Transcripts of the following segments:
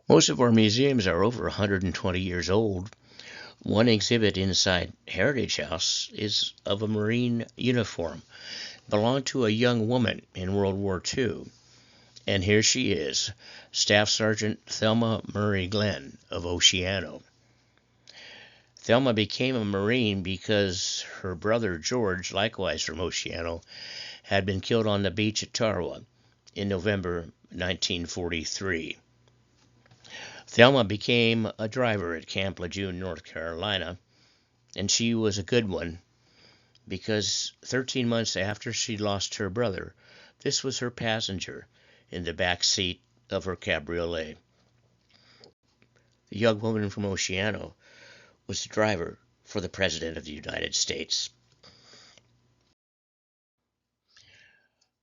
Most of our museums are over 120 years old. One exhibit inside Heritage House is of a Marine uniform, belonged to a young woman in World War II. And here she is, Staff Sergeant Thelma Murray Glenn of Oceano. Thelma became a Marine because her brother George, likewise from Oceano, had been killed on the beach at Tarawa in November 1943. Thelma became a driver at Camp Lejeune, North Carolina, and she was a good one because 13 months after she lost her brother, this was her passenger in the back seat of her cabriolet. The young woman from Oceano was the driver for the President of the United States.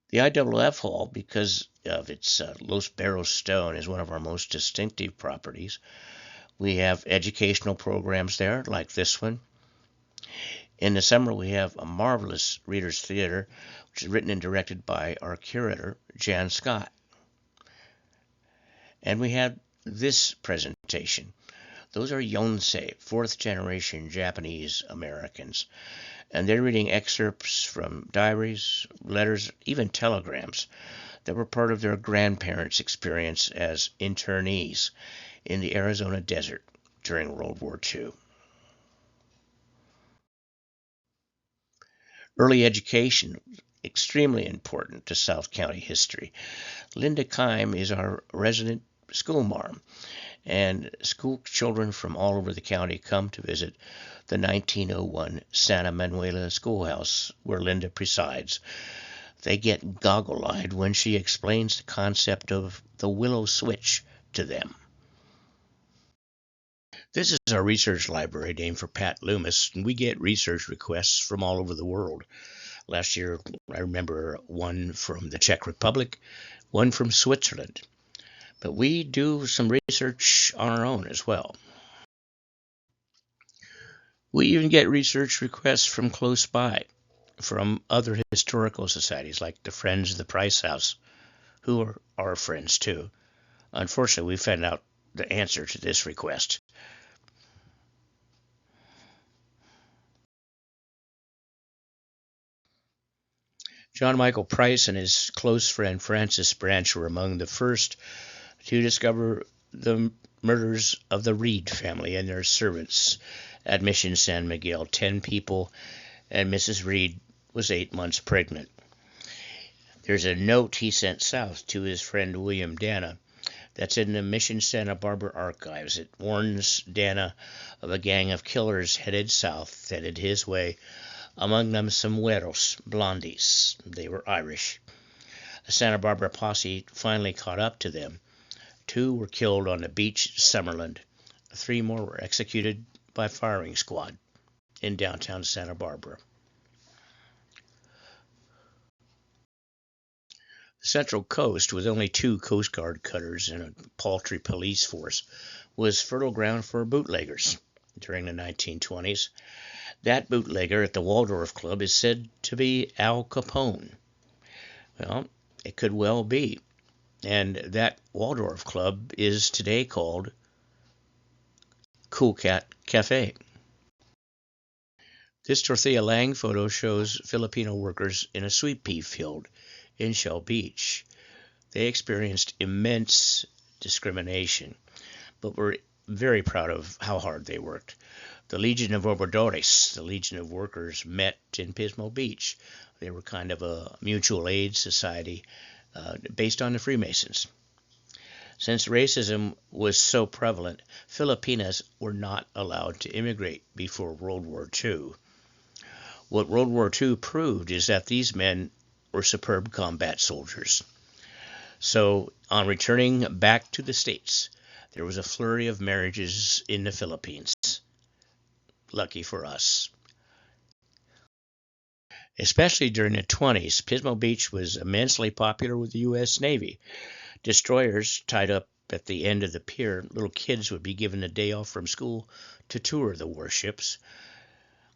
The IWF Hall, because of its Los Barros stone, is one of our most distinctive properties. We have educational programs there, like this one. In the summer, we have a marvelous Reader's Theater, which is written and directed by our curator, Jan Scott. And we have this presentation. Those are Yonsei, fourth-generation Japanese Americans. And they're reading excerpts from diaries, letters, even telegrams that were part of their grandparents' experience as internees in the Arizona desert during World War II. Early education, extremely important to South County history. Linda Keim is our resident school marm, and school children from all over the county come to visit the 1901 Santa Manuela Schoolhouse, where Linda presides. They get goggle-eyed when she explains the concept of the willow switch to them. This is our research library named for Pat Loomis, and we get research requests from all over the world. Last year, I remember one from the Czech Republic, one from Switzerland. But we do some research on our own as well. We even get research requests from close by, from other historical societies like the Friends of the Price House, who are our friends too. Unfortunately, we found out the answer to this request. John Michael Price and his close friend Francis Branch were among the first to discover the murders of the Reed family and their servants at Mission San Miguel. 10 people, and Mrs. Reed was 8 months pregnant. There's a note he sent south to his friend William Dana that's in the Mission Santa Barbara archives. It warns Dana of a gang of killers headed south, headed his way, among them some güeros, blondies. They were Irish. The Santa Barbara posse finally caught up to them. 2 were killed on the beach at Summerland. 3 more were executed by firing squad in downtown Santa Barbara. The Central Coast, with only 2 Coast Guard cutters and a paltry police force, was fertile ground for bootleggers during the 1920s. That bootlegger at the Waldorf Club is said to be Al Capone. Well, it could well be. And that Waldorf Club is today called Cool Cat Cafe. This Dorothea Lange photo shows Filipino workers in a sweet pea field in Shell Beach. They experienced immense discrimination, but were very proud of how hard they worked. The Legion of Obradores, the Legion of Workers, met in Pismo Beach. They were kind of a mutual aid society based on the Freemasons. Since racism was so prevalent, Filipinas were not allowed to immigrate before World War II. What World War II proved is that these men were superb combat soldiers. So, on returning back to the States, there was a flurry of marriages in the Philippines. Lucky for us. Especially during the 20s, Pismo Beach was immensely popular with the U.S. Navy. Destroyers tied up at the end of the pier, little kids would be given a day off from school to tour the warships.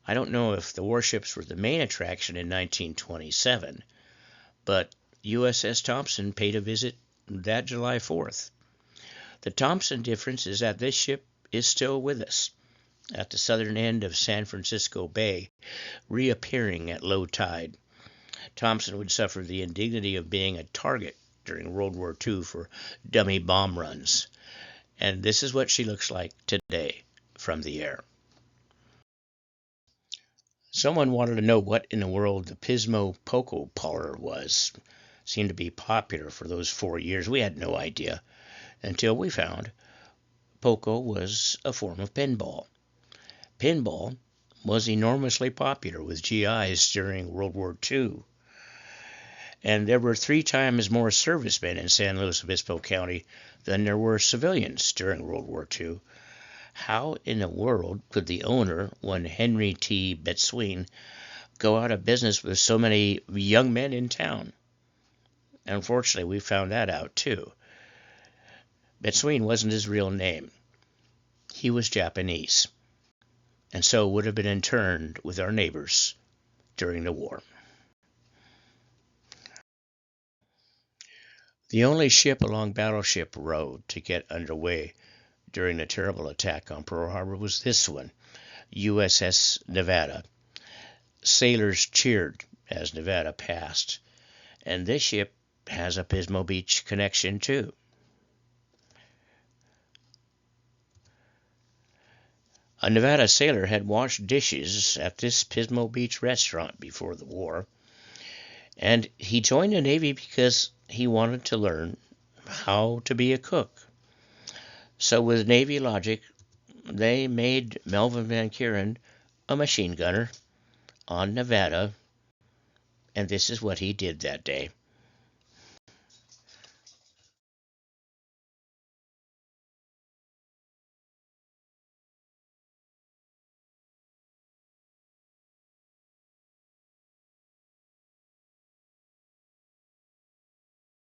I don't know if the warships were the main attraction in 1927, but USS Thompson paid a visit that July 4th. The Thompson difference is that this ship is still with us at the southern end of San Francisco Bay, reappearing at low tide. Thompson would suffer the indignity of being a target during World War II for dummy bomb runs. And this is what she looks like today from the air. Someone wanted to know what in the world the Pismo Poco parlor was. Seemed to be popular for those 4 years. We had no idea until we found Poco was a form of pinball. Pinball was enormously popular with GIs during World War II. And there were 3 times more servicemen in San Luis Obispo County than there were civilians during World War II. How in the world could the owner, one Henry T. Betsween, go out of business with so many young men in town? Unfortunately, we found that out too. Betsween wasn't his real name. He was Japanese, and so would have been interned with our neighbors during the war. The only ship along Battleship Road to get underway during the terrible attack on Pearl Harbor was this one, USS Nevada. Sailors cheered as Nevada passed, and this ship has a Pismo Beach connection too. A Nevada sailor had washed dishes at this Pismo Beach restaurant before the war, and he joined the Navy because he wanted to learn how to be a cook. So with Navy logic, they made Melvin Van Kuren a machine gunner on Nevada, and this is what he did that day.